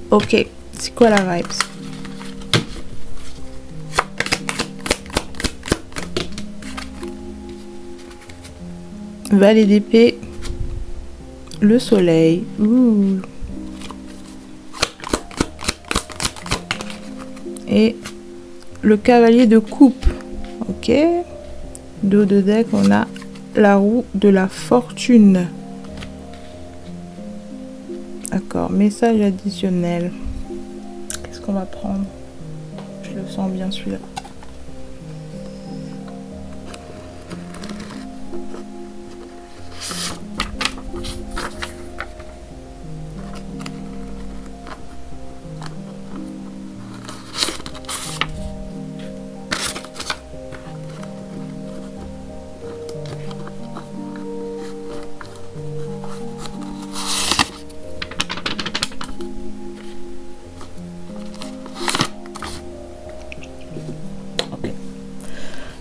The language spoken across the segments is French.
Ok, c'est quoi la vibes? Valet d'épée, le soleil. Ouh. Et le cavalier de coupe. Ok. Dos de deck, on a la roue de la fortune. D'accord, message additionnel. Qu'est-ce qu'on va prendre? Je le sens bien celui-là.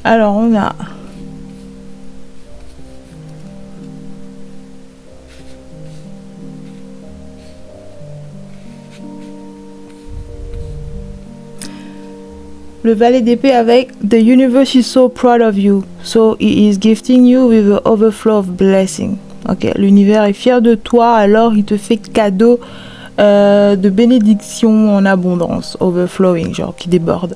Alors on a le valet d'épée avec The universe is so proud of you, so he is gifting you with an overflow of blessing. Ok, l'univers est fier de toi, alors il te fait cadeau de bénédiction en abondance, overflowing, genre qui déborde.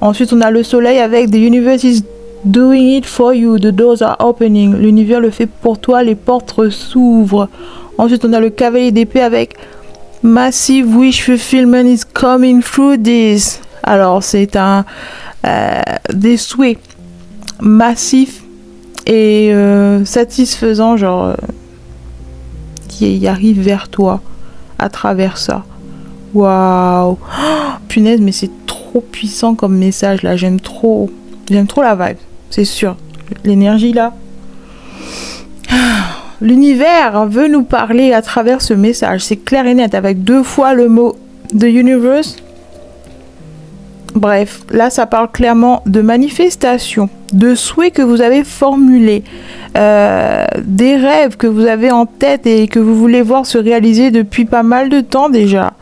Ensuite, on a le soleil avec The universe is doing it for you, the doors are opening. L'univers le fait pour toi, les portes s'ouvrent. Ensuite, on a le cavalier d'épée avec Massive wish fulfillment is coming through this. Alors, c'est un des souhaits massifs et satisfaisants, genre qui arrivent vers toi à travers ça. Waouh! Punaise, mais c'est trop puissant comme message là, j'aime trop la vibe, c'est sûr, l'énergie là. L'univers veut nous parler à travers ce message, c'est clair et net avec 2 fois le mot The universe. Bref, là ça parle clairement de manifestation, de souhaits que vous avez formulés, des rêves que vous avez en tête et que vous voulez voir se réaliser depuis pas mal de temps déjà.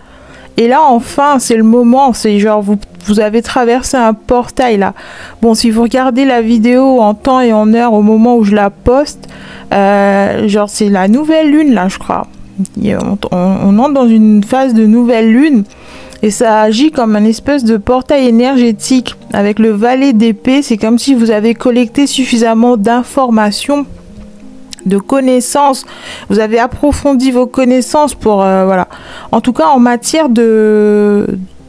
Et là, enfin, c'est le moment. C'est genre, vous avez traversé un portail, là. Bon, si vous regardez la vidéo en temps et en heure au moment où je la poste, genre, c'est la nouvelle lune, là, je crois. On entre dans une phase de nouvelle lune. Et ça agit comme un espèce de portail énergétique. Avec le valet d'épée, c'est comme si vous avez collecté suffisamment d'informations, de connaissances, vous avez approfondi vos connaissances pour voilà, en tout cas en matière de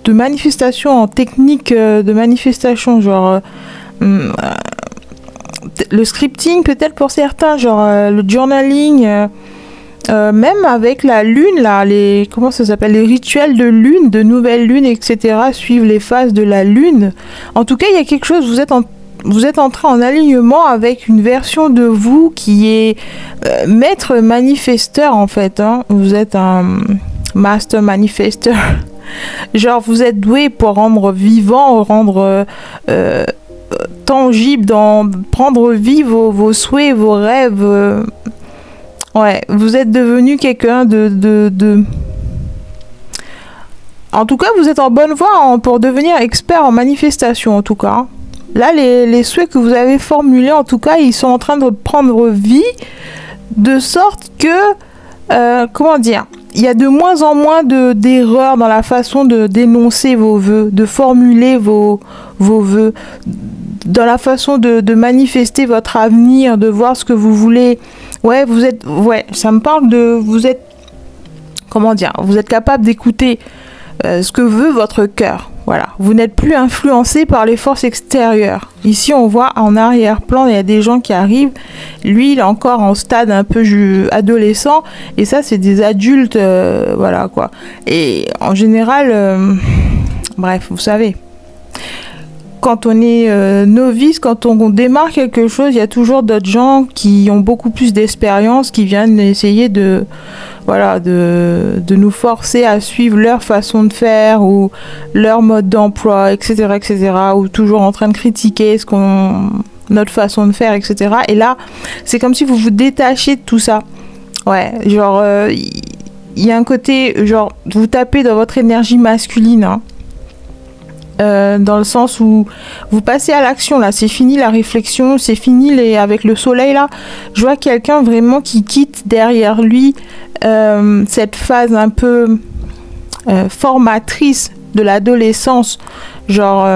manifestation, en technique de manifestation, genre le scripting peut-être pour certains, genre le journaling, même avec la lune là, les comment ça s'appelle, les rituels de lune, de nouvelle lune, etc., suivent les phases de la lune. En tout cas, il y a quelque chose, vous êtes entré en alignement avec une version de vous qui est maître manifesteur en fait, hein. Vous êtes un master manifesteur. Genre vous êtes doué pour rendre vivant, rendre tangible, prendre vie vos souhaits, vos rêves. Ouais, vous êtes devenu quelqu'un de... En tout cas, vous êtes en bonne voie pour devenir expert en manifestation en tout cas, hein. Là, les souhaits que vous avez formulés, en tout cas, ils sont en train de prendre vie, de sorte que, comment dire, il y a de moins en moins d'erreurs dans la façon de dénoncer vos vœux, de formuler vos vœux, dans la façon de manifester votre avenir, de voir ce que vous voulez. Ouais, ça me parle de, vous êtes, comment dire, vous êtes capable d'écouter ce que veut votre cœur. Voilà, vous n'êtes plus influencé par les forces extérieures. Ici, on voit en arrière-plan, il y a des gens qui arrivent. Lui, il est encore en stade un peu adolescent. Et ça, c'est des adultes, voilà quoi. Et en général, bref, vous savez, quand on est novice, quand on démarre quelque chose, il y a toujours d'autres gens qui ont beaucoup plus d'expérience, qui viennent essayer de nous forcer à suivre leur façon de faire ou leur mode d'emploi, etc., etc., ou toujours en train de critiquer notre façon de faire, etc. Et là, c'est comme si vous vous détachiez de tout ça. Ouais, genre, il y a un côté, genre, vous tapez dans votre énergie masculine, hein. Dans le sens où vous passez à l'action, là, c'est fini la réflexion, c'est fini avec le soleil, là. Je vois quelqu'un vraiment qui quitte derrière lui cette phase un peu formatrice de l'adolescence. Genre,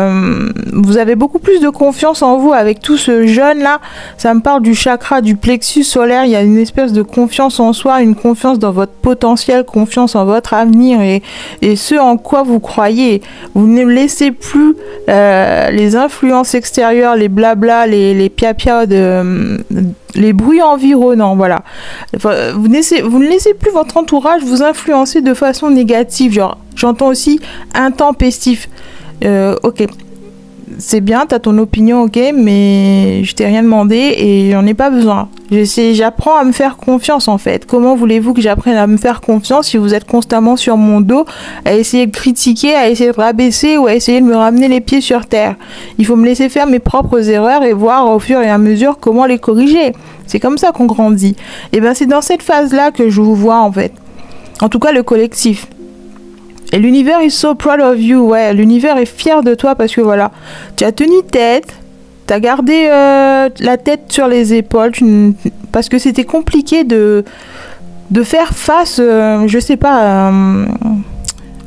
vous avez beaucoup plus de confiance en vous avec tout ce jeune-là. Ça me parle du chakra, du plexus solaire. Il y a une espèce de confiance en soi, une confiance dans votre potentiel, confiance en votre avenir et ce en quoi vous croyez. Vous ne laissez plus les influences extérieures, les blabla, les pia-pia, les bruits environnants, voilà. Enfin, vous ne laissez plus votre entourage vous influencer de façon négative. Genre, j'entends aussi intempestif. Ok, c'est bien, t'as ton opinion, ok, mais je t'ai rien demandé et j'en ai pas besoin. J'apprends à me faire confiance en fait. Comment voulez-vous que j'apprenne à me faire confiance si vous êtes constamment sur mon dos, à essayer de critiquer, à essayer de rabaisser ou à essayer de me ramener les pieds sur terre? Il faut me laisser faire mes propres erreurs et voir au fur et à mesure comment les corriger. C'est comme ça qu'on grandit. Et ben c'est dans cette phase-là que je vous vois en fait. En tout cas le collectif. Et l'univers is so proud of you, ouais, l'univers est fier de toi parce que voilà, tu as tenu tête, tu as gardé la tête sur les épaules, parce que c'était compliqué de faire face, je sais pas,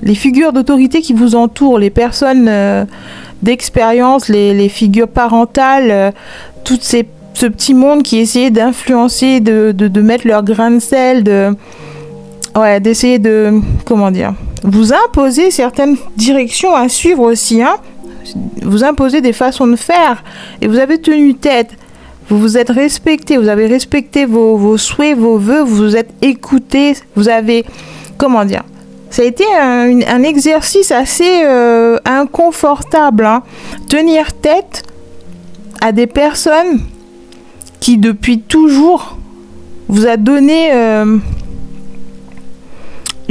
les figures d'autorité qui vous entourent, les personnes d'expérience, les figures parentales, ce petit monde qui essayait d'influencer, de mettre leur grain de sel, d'essayer de, comment dire, vous imposez certaines directions à suivre aussi, hein. Vous imposez des façons de faire et vous avez tenu tête. Vous vous êtes respecté, vous avez respecté vos souhaits, vos vœux, vous vous êtes écouté, vous avez, comment dire, ça a été un exercice assez inconfortable, hein. Tenir tête à des personnes qui depuis toujours vous a donné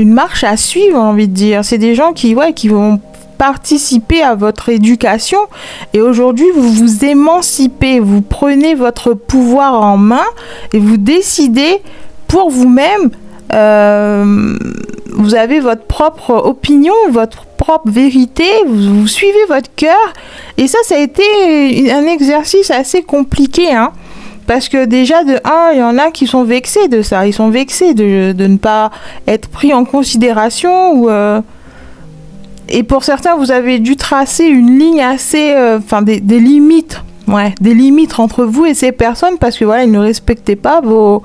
une marche à suivre, j'ai envie de dire. C'est des gens qui vont participer à votre éducation et aujourd'hui vous vous émancipez, vous prenez votre pouvoir en main et vous décidez pour vous-même, vous avez votre propre opinion, votre propre vérité, vous suivez votre cœur et ça a été un exercice assez compliqué, hein. Parce que déjà, de un, il y en a qui sont vexés de ça. Ils sont vexés de ne pas être pris en considération. Et pour certains, vous avez dû tracer une ligne assez... des limites. Ouais, des limites entre vous et ces personnes parce que voilà, ils ne respectaient pas vos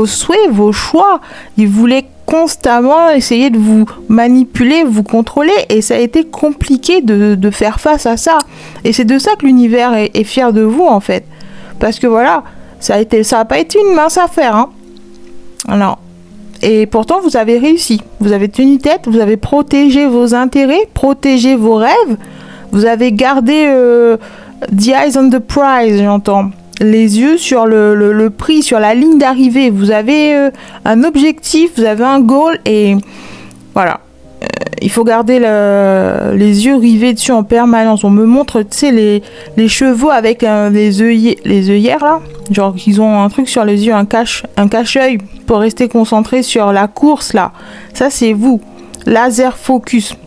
souhaits, vos choix. Ils voulaient constamment essayer de vous manipuler, vous contrôler. Et ça a été compliqué de faire face à ça. Et c'est de ça que l'univers est fier de vous, en fait. Parce que voilà... Ça a pas été une mince affaire, hein. Alors, et pourtant, vous avez réussi. Vous avez tenu tête, vous avez protégé vos intérêts, protégé vos rêves. Vous avez gardé the eyes on the prize, j'entends. Les yeux sur le prix, sur la ligne d'arrivée. Vous avez un objectif, vous avez un goal et voilà. Il faut garder les yeux rivés dessus en permanence. On me montre, tu sais, les chevaux avec les œillères là. Genre, ils ont un truc sur les yeux, un cache-œil pour rester concentré sur la course là. Ça, c'est vous. Laser focus.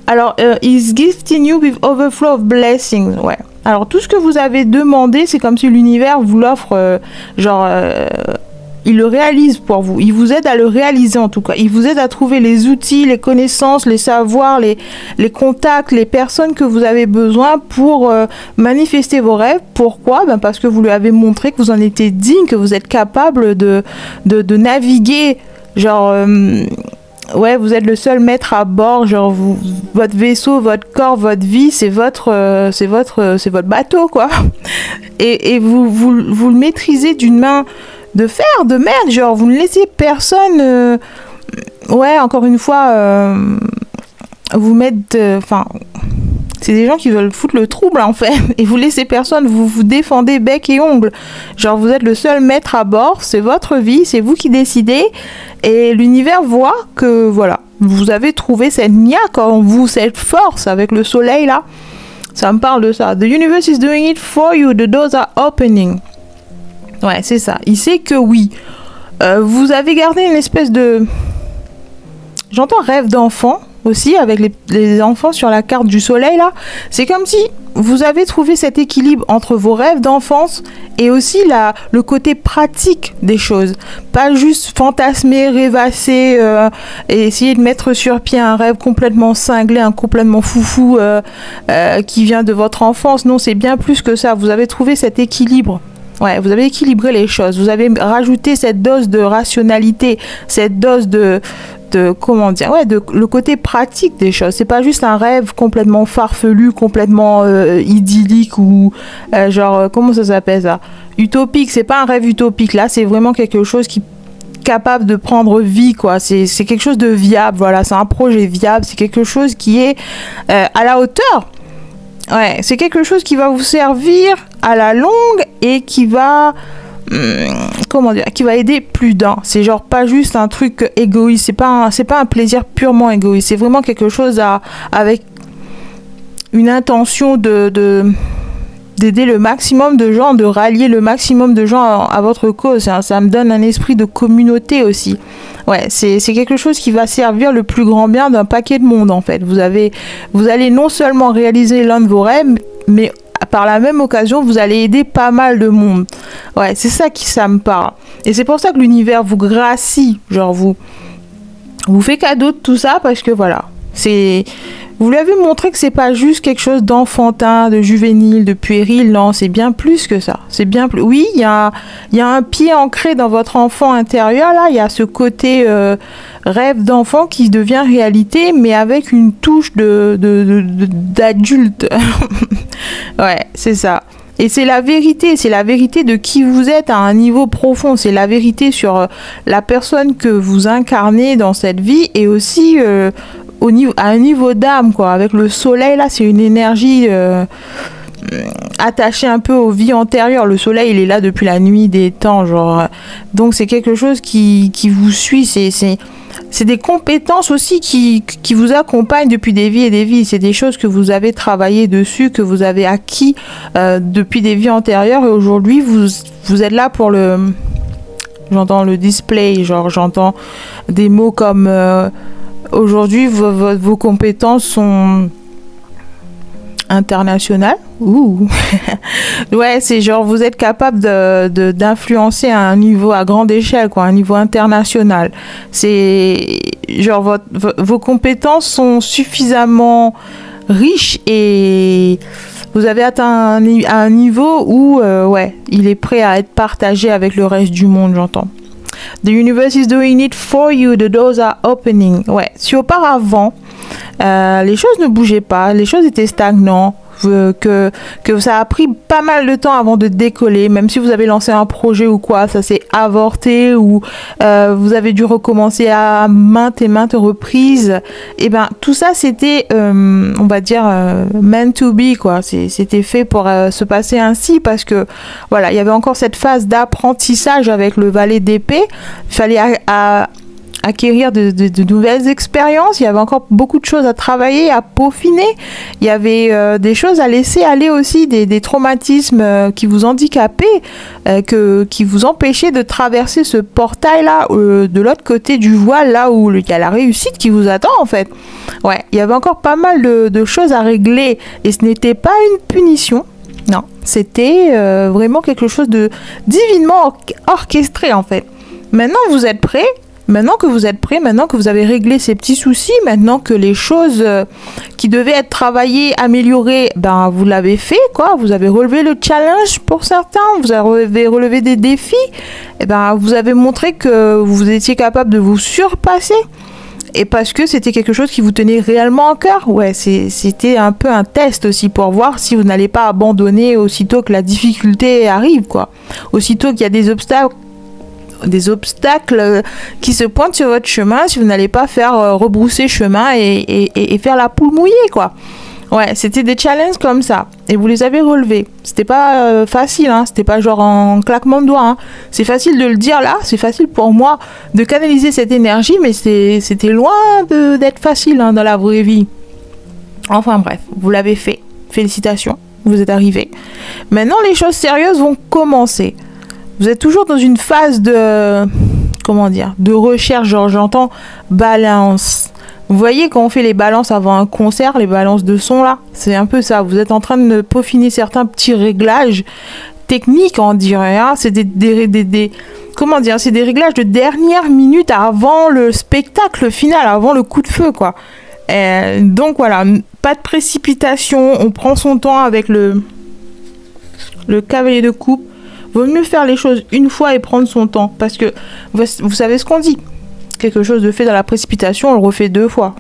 Alors, is gifting you with overflow of blessings. Ouais. Alors, tout ce que vous avez demandé, c'est comme si l'univers vous l'offre, il le réalise pour vous. Il vous aide à le réaliser en tout cas. Il vous aide à trouver les outils, les connaissances, les savoirs, les contacts, les personnes que vous avez besoin pour manifester vos rêves. Pourquoi ? Parce que vous lui avez montré que vous en étiez digne, que vous êtes capable de naviguer. Genre, vous êtes le seul maître à bord. Genre, votre vaisseau, votre corps, votre vie, c'est votre bateau, quoi. Et vous le maîtrisez d'une main de fer, de merde, genre vous ne laissez personne encore une fois vous mettre c'est des gens qui veulent foutre le trouble en fait et vous laissez personne, vous défendez bec et ongle, genre vous êtes le seul maître à bord, c'est votre vie, c'est vous qui décidez et l'univers voit que voilà, vous avez trouvé cette niaque en vous, cette force avec le soleil là, ça me parle de ça. The universe is doing it for you, the doors are opening. Ouais, c'est ça. Il sait que oui, vous avez gardé une espèce de... J'entends rêve d'enfant aussi, avec les enfants sur la carte du soleil là. C'est comme si vous avez trouvé cet équilibre entre vos rêves d'enfance et aussi le côté pratique des choses. Pas juste fantasmer, rêvasser et essayer de mettre sur pied un rêve complètement cinglé, un complètement foufou qui vient de votre enfance. Non, c'est bien plus que ça. Vous avez trouvé cet équilibre. Ouais, vous avez équilibré les choses. Vous avez rajouté cette dose de rationalité, cette dose de comment dire, ouais, le côté pratique des choses. C'est pas juste un rêve complètement farfelu, complètement idyllique ou genre comment ça s'appelle ça, utopique. C'est pas un rêve utopique. Là, c'est vraiment quelque chose qui est capable de prendre vie, quoi. C'est quelque chose de viable. Voilà, c'est un projet viable. C'est quelque chose qui est à la hauteur. Ouais, c'est quelque chose qui va vous servir à la longue et qui va comment dire, qui va aider plus d'un. C'est genre pas juste un truc égoïste, c'est pas un plaisir purement égoïste, c'est vraiment quelque chose avec une intention d'aider le maximum de gens, de rallier le maximum de gens à votre cause. Ça me donne un esprit de communauté aussi. Ouais, c'est quelque chose qui va servir le plus grand bien d'un paquet de monde en fait. Vous allez non seulement réaliser l'un de vos rêves, mais par la même occasion, vous allez aider pas mal de monde. Ouais, c'est ça ça me parle. Et c'est pour ça que l'univers vous gracie, genre vous fait cadeau de tout ça parce que voilà, vous lui avez montré que c'est pas juste quelque chose d'enfantin, de juvénile, de puéril. Non, c'est bien plus que ça. C'est bien plus. Oui, il y a un pied ancré dans votre enfant intérieur là. Il y a ce côté rêve d'enfant qui devient réalité, mais avec une touche d'adulte. Ouais, c'est ça. Et c'est la vérité de qui vous êtes à un niveau profond. C'est la vérité sur la personne que vous incarnez dans cette vie et aussi à un niveau d'âme, quoi. Avec le soleil, là, c'est une énergie attachée un peu aux vies antérieures. Le soleil, il est là depuis la nuit des temps, genre. Donc, c'est quelque chose qui vous suit. C'est des compétences aussi qui vous accompagnent depuis des vies et des vies. C'est des choses que vous avez travaillé dessus, que vous avez acquis depuis des vies antérieures. Et aujourd'hui, vous êtes là pour j'entends le display, genre j'entends des mots comme... aujourd'hui, vos compétences sont internationales. Ouh. Ouais, c'est genre vous êtes capable d'influencer à un niveau à grande échelle, quoi, un niveau international. C'est genre vos compétences sont suffisamment riches et vous avez atteint un niveau où ouais, il est prêt à être partagé avec le reste du monde, j'entends. The universe is doing it for you. The doors are opening. Ouais. Si auparavant, les choses ne bougeaient pas, les choses étaient stagnantes, que ça a pris pas mal de temps avant de décoller, même si vous avez lancé un projet ou quoi, ça s'est avorté ou vous avez dû recommencer à maintes et maintes reprises, et ben tout ça c'était, on va dire, meant to be, quoi. C'était fait pour se passer ainsi parce que voilà, il y avait encore cette phase d'apprentissage avec le valet d'épée. Il fallait acquérir de nouvelles expériences. Il y avait encore beaucoup de choses à travailler, à peaufiner. Il y avait des choses à laisser aller aussi, des traumatismes qui vous handicapaient, qui vous empêchaient de traverser ce portail-là, de l'autre côté du voile, là où il y a la réussite qui vous attend, en fait. Ouais, il y avait encore pas mal de choses à régler et ce n'était pas une punition. Non, c'était vraiment quelque chose de divinement orchestré, en fait. Maintenant, vous êtes prêts. Maintenant que vous êtes prêts, maintenant que vous avez réglé ces petits soucis, maintenant que les choses qui devaient être travaillées, améliorées, ben vous l'avez fait, quoi. Vous avez relevé le challenge pour certains, vous avez relevé des défis, et ben vous avez montré que vous étiez capable de vous surpasser. Et parce que c'était quelque chose qui vous tenait réellement à cœur. Ouais, c'était un peu un test aussi pour voir si vous n'allez pas abandonner aussitôt que la difficulté arrive, quoi. Aussitôt qu'il y a des obstacles qui se pointent sur votre chemin, si vous n'allez pas faire rebrousser chemin et faire la poule mouillée, quoi. Ouais, c'était des challenges comme ça. Et vous les avez relevés. C'était pas facile, hein. C'était pas genre en claquement de doigts, hein. C'est facile de le dire là. C'est facile pour moi de canaliser cette énergie, mais c'était loin d'être facile, hein, dans la vraie vie. Enfin bref, vous l'avez fait. Félicitations, vous êtes arrivés. Maintenant, les choses sérieuses vont commencer. Vous êtes toujours dans une phase de comment dire, de recherche, genre j'entends balance. Vous voyez quand on fait les balances avant un concert, les balances de son là, c'est un peu ça. Vous êtes en train de peaufiner certains petits réglages techniques, on dirait. Hein. C'est comment dire, c'est des réglages de dernière minute avant le spectacle final, avant le coup de feu, quoi. Donc voilà, pas de précipitation, on prend son temps avec le cavalier de coupe. Vaut mieux faire les choses une fois et prendre son temps, parce que vous savez ce qu'on dit. Quelque chose de fait dans la précipitation, on le refait 2 fois.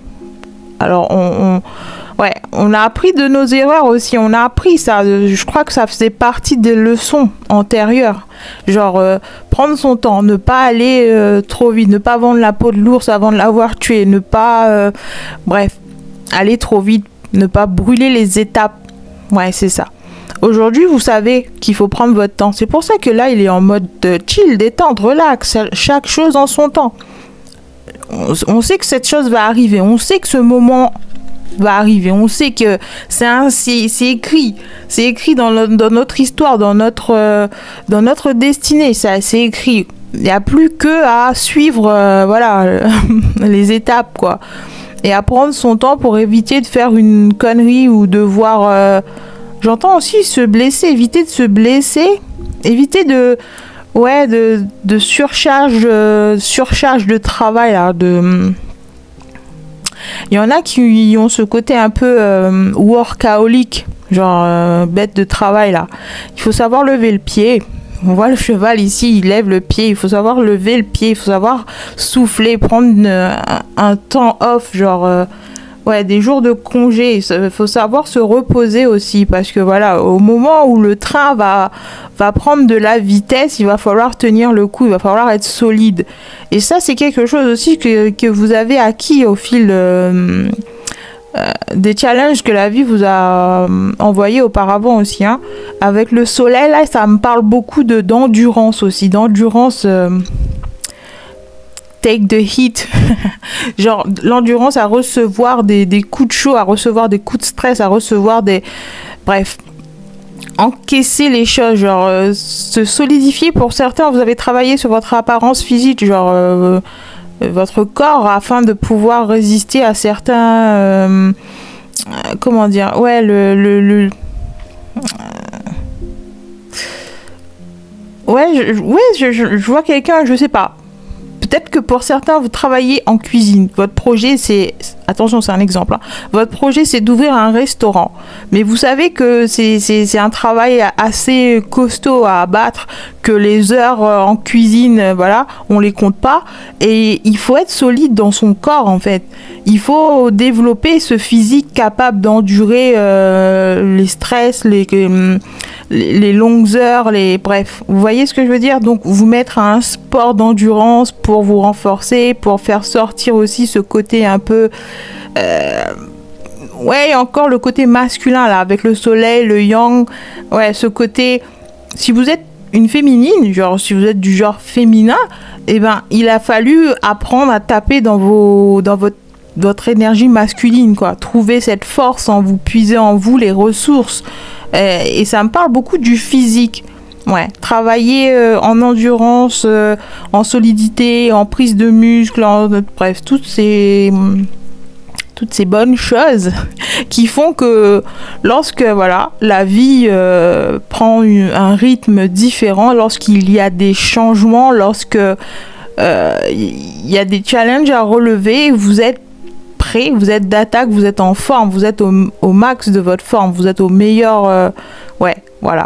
Alors, on a appris de nos erreurs aussi. On a appris ça. Je crois que ça faisait partie des leçons antérieures. Genre, prendre son temps, ne pas aller trop vite, ne pas vendre la peau de l'ours avant de l'avoir tué, ne pas... bref, aller trop vite, ne pas brûler les étapes. Ouais, c'est ça. Aujourd'hui, vous savez qu'il faut prendre votre temps. C'est pour ça que là, il est en mode chill, détente, relax, chaque chose en son temps. On sait que cette chose va arriver, on sait que ce moment va arriver, on sait que c'est écrit dans notre histoire, dans notre destinée, c'est écrit. Il n'y a plus que à suivre voilà, les étapes, quoi. Et à prendre son temps pour éviter de faire une connerie ou de voir... j'entends aussi se blesser, éviter de se blesser, éviter de surcharge de travail là, il y en a qui ont ce côté un peu workaholic, genre bête de travail là. Il faut savoir lever le pied. On voit le cheval ici, il lève le pied. Il faut savoir lever le pied, il faut savoir souffler, prendre un temps off, genre des jours de congé. Il faut savoir se reposer aussi, parce que voilà, au moment où le train va prendre de la vitesse, il va falloir tenir le coup, il va falloir être solide. Et ça, c'est quelque chose aussi que vous avez acquis au fil des challenges que la vie vous a envoyés auparavant aussi. Hein. Avec le soleil, là, ça me parle beaucoup d'endurance aussi, d'endurance... take the heat, genre l'endurance à recevoir des coups de chaud, à recevoir des coups de stress, à recevoir bref, encaisser les choses, genre se solidifier. Pour certains, vous avez travaillé sur votre apparence physique, genre votre corps, afin de pouvoir résister à certains comment dire, je vois quelqu'un, je sais pas. Peut-être que pour certains, vous travaillez en cuisine. Votre projet, c'est... Attention, c'est un exemple. Hein. Votre projet, c'est d'ouvrir un restaurant. Mais vous savez que c'est un travail assez costaud à abattre, que les heures en cuisine, voilà, on les compte pas. Et il faut être solide dans son corps, en fait. Il faut développer ce physique capable d'endurer les stress, les longues heures, bref, vous voyez ce que je veux dire? Donc vous mettre à un sport d'endurance pour vous renforcer, pour faire sortir aussi ce côté un peu encore le côté masculin là, avec le soleil, le yang, ce côté, si vous êtes une féminine, genre si vous êtes du genre féminin, il a fallu apprendre à taper dans votre énergie masculine, quoi. Trouver cette force en vous, puiser en vous les ressources. Et ça me parle beaucoup du physique. Travailler en endurance, en solidité, en prise de muscle, bref, toutes ces bonnes choses qui font que lorsque la vie prend un rythme différent, lorsqu'il y a des changements, lorsque il y a des challenges à relever, vous êtes prêt, vous êtes d'attaque, vous êtes en forme, vous êtes au max de votre forme, vous êtes au meilleur...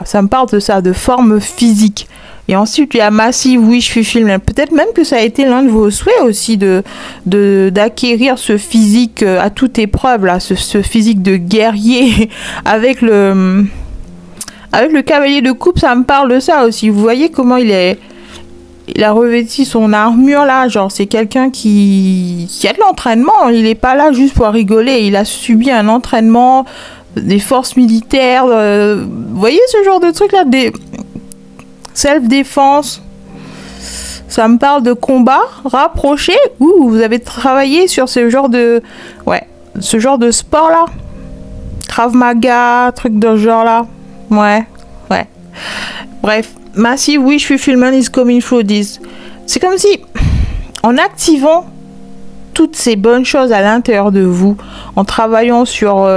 ça me parle de ça, de forme physique. Et ensuite, il y a Massive Wish Fulfillment. Peut-être même que ça a été l'un de vos souhaits aussi d'acquérir ce physique à toute épreuve, là, ce physique de guerrier avec le cavalier de coupe, ça me parle de ça aussi. Vous voyez comment il a revêti son armure là, genre c'est quelqu'un qui a de l'entraînement, il n'est pas là juste pour rigoler, il a subi un entraînement des forces militaires, vous voyez ce genre de truc là, des self-défense, ça me parle de combat rapproché, vous avez travaillé sur ce genre de sport là, Krav Maga, truc de ce genre là, bref, Massive Wish Fulfillment is coming through this. C'est comme si en activant toutes ces bonnes choses à l'intérieur de vous, en travaillant sur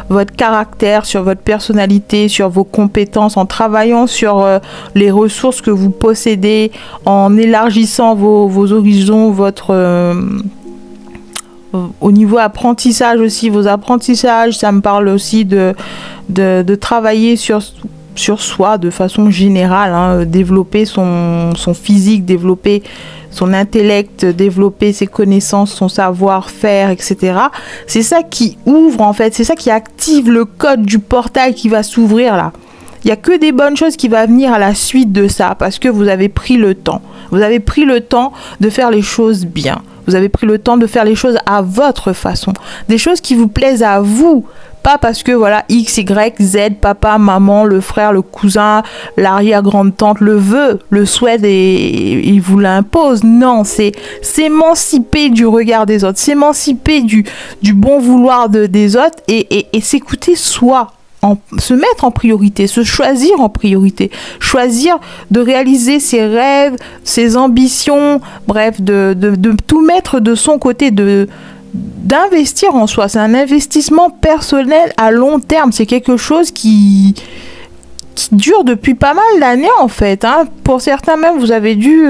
votre caractère, sur votre personnalité, sur vos compétences, en travaillant sur les ressources que vous possédez, en élargissant vos horizons, au niveau apprentissage aussi, vos apprentissages, ça me parle aussi de travailler sur soi de façon générale, hein, développer son physique, développer son intellect, développer ses connaissances, son savoir-faire, etc. C'est ça qui ouvre en fait, c'est ça qui active le code du portail qui va s'ouvrir là. Il n'y a que des bonnes choses qui vont venir à la suite de ça parce que vous avez pris le temps. Vous avez pris le temps de faire les choses bien. Vous avez pris le temps de faire les choses à votre façon. Des choses qui vous plaisent à vous. Pas parce que voilà X, Y, Z, papa, maman, le frère, le cousin, l'arrière-grande-tante le veut, le souhaite et il vous l'impose. Non, c'est s'émanciper du regard des autres, s'émanciper du bon vouloir des autres et s'écouter soi. Se mettre en priorité, se choisir en priorité, choisir de réaliser ses rêves, ses ambitions, bref, de tout mettre de son côté, d'investir en soi. C'est un investissement personnel à long terme. C'est quelque chose qui dure depuis pas mal d'années en fait. Hein. Pour certains même, vous avez dû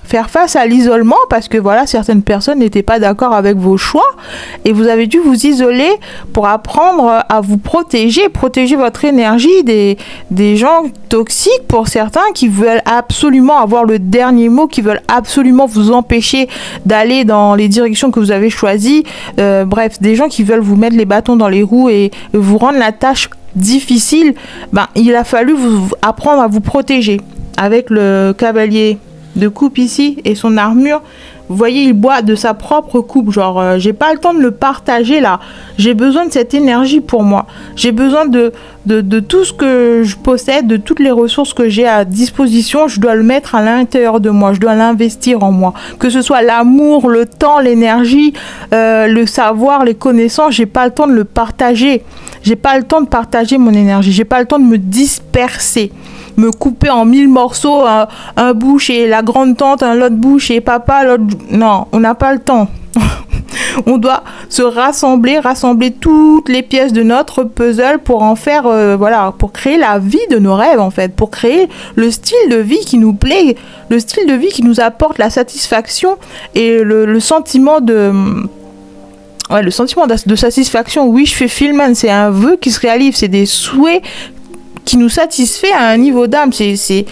faire face à l'isolement parce que voilà, certaines personnes n'étaient pas d'accord avec vos choix et vous avez dû vous isoler pour apprendre à vous protéger votre énergie des gens toxiques pour certains qui veulent absolument avoir le dernier mot, qui veulent absolument vous empêcher d'aller dans les directions que vous avez choisies. Bref, des gens qui veulent vous mettre les bâtons dans les roues et vous rendre la tâche difficile. Il a fallu apprendre à vous protéger avec le cavalier de coupe ici et son armure. Vous voyez, il boit de sa propre coupe, genre j'ai pas le temps de le partager là, j'ai besoin de cette énergie pour moi, j'ai besoin de tout ce que je possède, de toutes les ressources que j'ai à disposition, je dois le mettre à l'intérieur de moi, je dois l'investir en moi, que ce soit l'amour, le temps, l'énergie, le savoir, les connaissances, j'ai pas le temps de le partager, j'ai pas le temps de partager mon énergie, j'ai pas le temps de me disperser, me couper en 1000 morceaux, un bout chez la grande tante, l'autre bout chez papa, l'autre... Non, on n'a pas le temps. On doit se rassembler toutes les pièces de notre puzzle pour en faire, voilà, pour créer la vie de nos rêves en fait, pour créer le style de vie qui nous plaît, le style de vie qui nous apporte la satisfaction et le sentiment de... Ouais, le sentiment de satisfaction. Oui, je fais Filman, c'est un vœu qui se réalise, c'est des souhaits qui nous satisfait à un niveau d'âme, c'est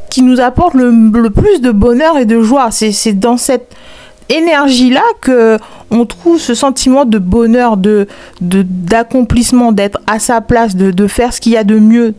qui nous apporte le plus de bonheur et de joie. C'est dans cette énergie-là que on trouve ce sentiment de bonheur, d'accomplissement, d'être à sa place, de faire ce qu'il y a de mieux.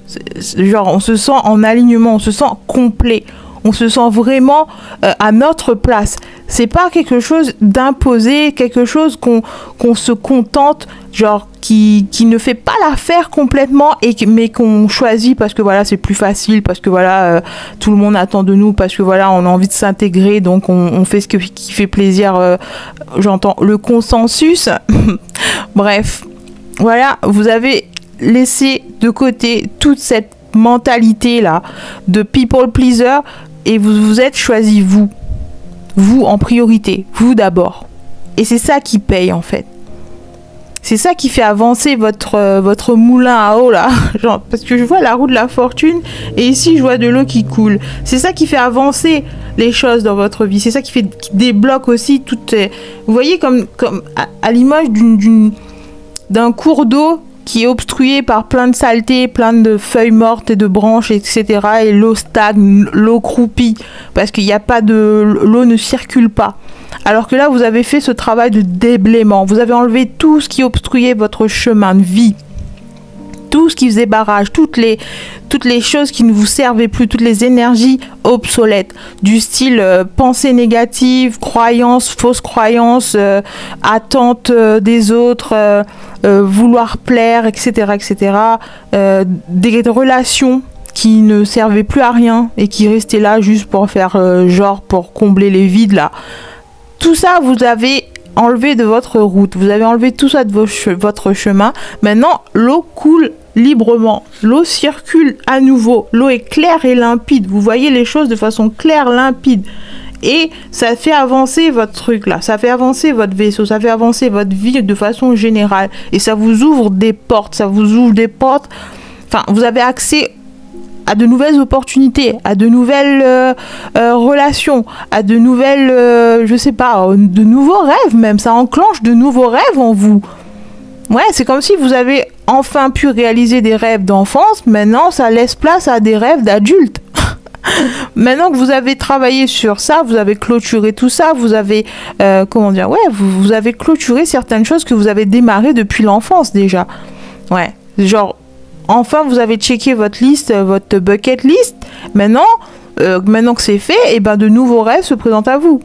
Genre, on se sent en alignement, on se sent complet. On se sent vraiment à notre place. C'est pas quelque chose d'imposé, quelque chose qu'on se contente, genre qui ne fait pas l'affaire complètement, mais qu'on choisit parce que voilà, c'est plus facile, parce que voilà, tout le monde attend de nous, parce que voilà, on a envie de s'intégrer, donc on fait ce qui fait plaisir. J'entends le consensus. Bref, voilà, vous avez laissé de côté toute cette mentalité là de people pleaser et vous êtes choisi vous en priorité, vous d'abord, et c'est ça qui paye en fait, c'est ça qui fait avancer votre moulin à eau là, genre, parce que je vois la roue de la fortune et ici je vois de l'eau qui coule, c'est ça qui fait avancer les choses dans votre vie, c'est ça qui débloque aussi toutes, vous voyez, comme à l'image d'un cours d'eau qui est obstrué par plein de saletés, plein de feuilles mortes et de branches, etc. Et l'eau stagne, l'eau croupit, parce qu'il n'y a pas l'eau ne circule pas. Alors que là, vous avez fait ce travail de déblaiement. Vous avez enlevé tout ce qui obstruait votre chemin de vie. Tout ce qui faisait barrage, toutes les choses qui ne vous servaient plus, toutes les énergies obsolètes, du style pensée négative, croyances, fausses croyances, attentes des autres, vouloir plaire, etc., etc. Des relations qui ne servaient plus à rien et qui restaient là juste pour faire genre, pour combler les vides là. Tout ça, vous avez enlevé de votre route, vous avez enlevé tout ça de votre chemin. Maintenant, l'eau coule librement, l'eau circule à nouveau, l'eau est claire et limpide, vous voyez les choses de façon claire, limpide, Et ça fait avancer votre truc là, ça fait avancer votre vaisseau, ça fait avancer votre vie de façon générale. Et ça vous ouvre des portes, Enfin, vous avez accès à de nouvelles opportunités, à de nouvelles relations, à de nouvelles, je sais pas, de nouveaux rêves même. Ça enclenche de nouveaux rêves en vous. Ouais, c'est comme si vous avez enfin pu réaliser des rêves d'enfance. Maintenant, ça laisse place à des rêves d'adultes. Maintenant que vous avez travaillé sur ça, vous avez clôturé tout ça, vous avez, vous avez clôturé certaines choses que vous avez démarrées depuis l'enfance déjà. Ouais, genre, enfin vous avez checké votre liste, votre bucket list. Maintenant que c'est fait, et ben de nouveaux rêves se présentent à vous.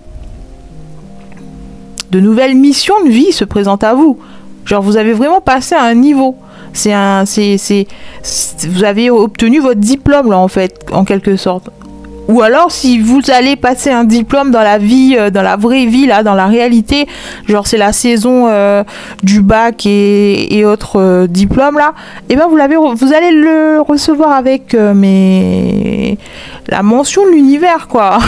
De nouvelles missions de vie se présentent à vous. Genre, vous avez vraiment passé à un niveau. Vous avez obtenu votre diplôme, là, en fait, en quelque sorte. Ou alors, si vous allez passer un diplôme dans la vie, dans la vraie vie, là, dans la réalité, genre, c'est la saison du bac et autres diplômes, là, et ben, vous allez le recevoir avec la mention de l'univers, quoi.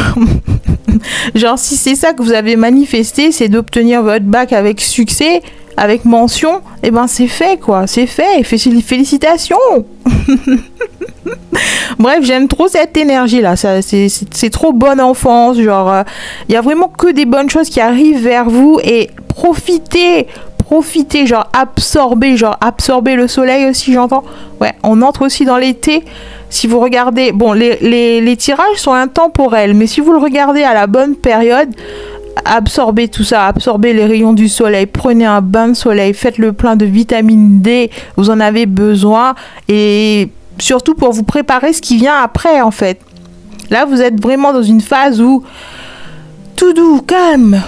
Genre, si c'est ça que vous avez manifesté, c'est d'obtenir votre bac avec succès, avec mention, et ben c'est fait, quoi, c'est fait, félicitations. Bref, j'aime trop cette énergie là, c'est trop bonne enfance, genre il y a vraiment que des bonnes choses qui arrivent vers vous, et profitez, genre absorbez le soleil aussi, j'entends. Ouais, on entre aussi dans l'été. Si vous regardez, bon, les tirages sont intemporels, mais si vous le regardez à la bonne période, absorbez tout ça, absorbez les rayons du soleil, prenez un bain de soleil, faites le plein de vitamine D, vous en avez besoin, et surtout pour vous préparer ce qui vient après, en fait. Là, vous êtes vraiment dans une phase où tout doux, calme,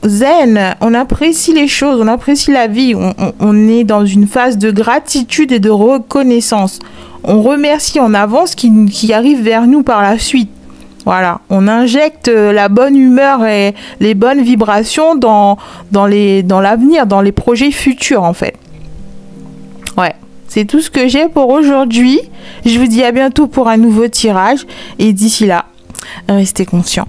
zen, on apprécie les choses, on apprécie la vie, on est dans une phase de gratitude et de reconnaissance. On remercie en avance qui arrive vers nous par la suite. Voilà, on injecte la bonne humeur et les bonnes vibrations dans l'avenir, dans les projets futurs, en fait. Ouais, c'est tout ce que j'ai pour aujourd'hui. Je vous dis à bientôt pour un nouveau tirage. Et d'ici là, restez conscients.